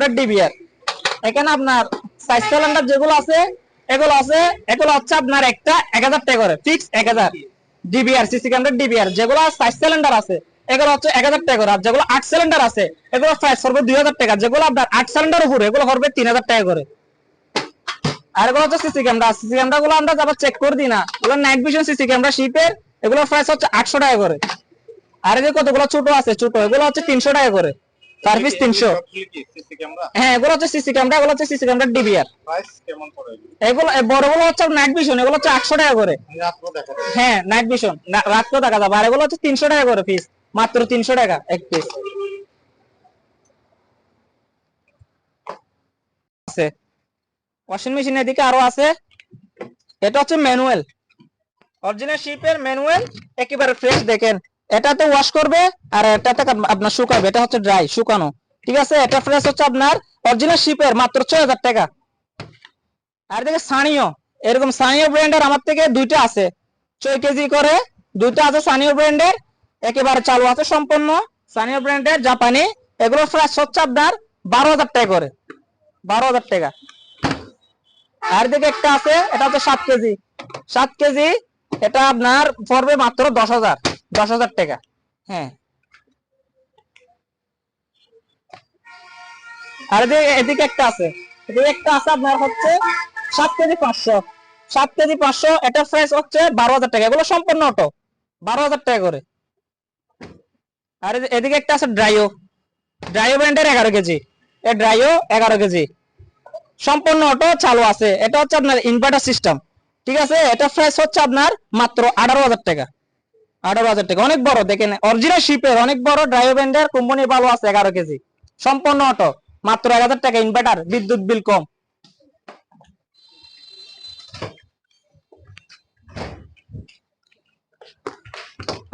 Cylinder DVR. এখানে আপনার 4 cylinder যেগুলো আছে এগুলো হচ্ছে আপনার একটা 1000 টাকা করে fix 1000 DVR CC camera DVR. যেগুলো 4 সিলিন্ডার আছে এগুলো হচ্ছে 1000 টাকা করে, আর যেগুলো 8 সিলিন্ডার আছে এগুলো প্রাইস পড়বে 2000 টাকা। যেগুলো আপনার 8 সিলিন্ডার উপরে এগুলো পড়বে 3000 টাকা করে। আর এগুলো হচ্ছে সিসি ক্যামেরা। সিসি ক্যামেরা গুলো আমরা যাবার চেক করে দিই না, এগুলো নাইট ভিশন সিসি ক্যামেরা শিপের, এগুলো প্রাইস হচ্ছে 800 টাকা করে। আর এই যে কতগুলো ছোট আছে ছোট, এগুলো হচ্ছে 300 টাকা করে পার পিস 300। হ্যাঁ এগুলো হচ্ছে সিসি ক্যামেরা, এগুলো হচ্ছে সিসি ক্যামেরা ডিবিআর। প্রাইস কেমন পড়ে? এগুলো বড়গুলো হচ্ছে নাইট ভিশন, এগুলো হচ্ছে 800 টাকা করে। হ্যাঁ নাইট ভিশন রাতও দেখা যাবে। আর এগুলো হচ্ছে 300 টাকা করে পিস, মাত্র 300 টাকা এক পিস আছে। ওয়াশিং মেশিন এদিকে আরো আছে। এটা হচ্ছে ম্যানুয়াল, অরিজিনাল শিপের ম্যানুয়াল, একেবারে ফ্রেশ। দেখেন এটাতে ওয়াশ করবে আর এটাতে আপনার শুকাবে, এটা হচ্ছে ড্রাই শুকানো, ঠিক আছে। এটা ফ্রেশ হচ্ছে আপনার অরিজিনাল শিপের মাত্র 6000 টাকা। আর দেখে সানিও, এরকম সানিও ব্র্যান্ডের আমার থেকে দুইটা আছে, 6 কেজি করে দুইটা আছে সানিও ব্র্যান্ডের, একেবারে চালু আছে সম্পূর্ণ সানিও ব্র্যান্ডের জাপানি। এগুলো ফ্রেশ হচ্ছে আপনার 12000 টাকা করে, 12000 টাকা। আর দিকে একটা আছে, এটা হচ্ছে 7 কেজি, 7 কেজি, এটা আপনার পড়বে মাত্র 10,000 টাকা। হ্যাঁ আর এদিকে একটা আছে, এদিকে একটা আছে আপনার হচ্ছে 7 কেজি 500, 7 কেজি 500, এটা প্রাইস হচ্ছে 12,000 টাকা। এগুলো সম্পূর্ণ অটো, 12,000 টাকা করে। আর এদিকে একটা আছে ড্রাইও, ড্রাইও ব্র্যান্ডের 11 কেজি, এই ড্রাইও 11 কেজি সম্পূর্ণ অটো চালু আছে। এটা হচ্ছে আপনার ইনভার্টার সিস্টেম, ঠিক আছে। এটা প্রাইস হচ্ছে আপনার মাত্র 18,000 টাকা, 18,000 টাকা। অনেক বড়, দেখেন অরিজিনাল শিপের অনেক বড় ড্রাইও ব্র্যান্ডের কোম্পানি ভালো আছে, 11 কেজি সম্পূর্ণ অটো, মাত্র 1000 টাকা। ইনভার্টার, বিদ্যুৎ বিল কম।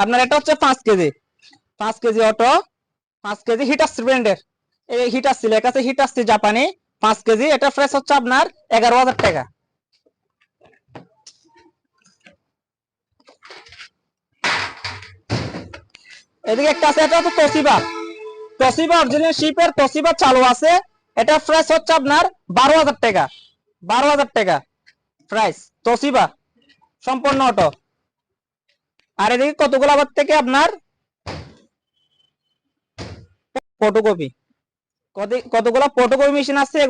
আপনার এটা হচ্ছে 5 KG, 5 KG auto, 5 KG Hitachi ব্র্যান্ডের, এই হিটাসি লেখা আছে, হিটাসি জাপানি 5 কেজি। এটা প্রাইস হচ্ছে আপনার 11,000 টাকা। এদিকে একটা আছে, এটা হচ্ছে তোশিবা, তোশিবা অরিজিনাল শিপের তোশিবা চালু আছে। এটা প্রাইস হচ্ছে আপনার 12,000 টাকা, 12,000 টাকা প্রাইস তোশিবা সম্পূর্ণ অটো। আর এদিকে কতগুলো আবার থেকে আপনার ফটোকপি, কতগুলো ফটোকপি মেশিন আছে।